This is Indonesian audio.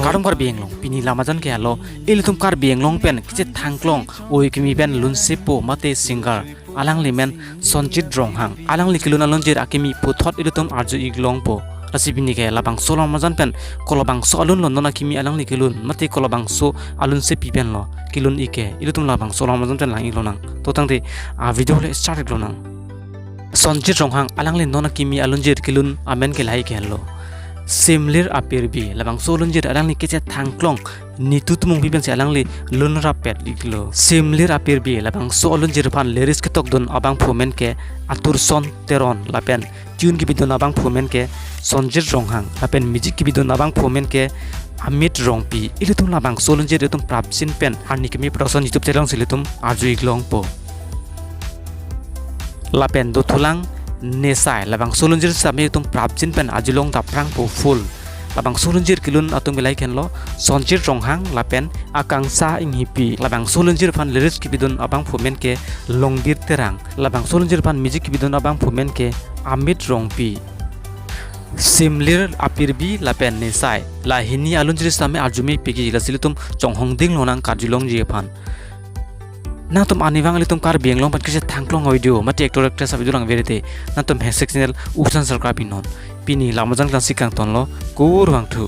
Karong kar bienglong pini lamajan ke alo ilitum kar bienglong pen kiche thangklong oi kimi pen lunsepo mate singer alang limen sonjit ronghang alang likiluna lonjir akimi puthot ilitum arju iglong po rasibini ke labang solo majan pen kolobang so alun londona kimi alang likilun mate kolobang so alun se pipen lo kilun ike ilitum labang solo majan pen lang ilonang to tangte a video le start ilonang sonjit ronghang alang le nona kimi alunjir kilun amen ke lai ke lo Simlir apirbi labang solunjir alang li kece thangklong nitutumung biben se alang li lunra pet liklo simlir apirbi labang solunjir pan liris ketok don abang phumen ke atur son teron lapen tune ki bidon abang phumen ke sonjir ronghang lapen music ki bidon abang phumen ke amit rongpi ilitum labang solunjir itum prapsin pen arnikemi production youtube channel silitum arjui glong po lapen do thulang nesai labang solunjir sami tum prapjin pen ajilong daprang po full labang solunjir kilun atung belai ken lo sonjir ronghang lapen akang sa inghipi labang solunjir pan lyrics ki bidon abang phumen ke longbir terang labang solunjir pan music ki bidon abang phumen ke amit rongpi simlir apirbi lapen nesai la hini alunjir sami arjumi pigi lasilitum chonghong ding lonang kajilong je pan na tum aniwang litum kar bienglong pat kise thangklong video mati actor actress video lang verite na tum hesek channel usan sarkar pinon pini lamajan klasik kang tonlo kur wangthu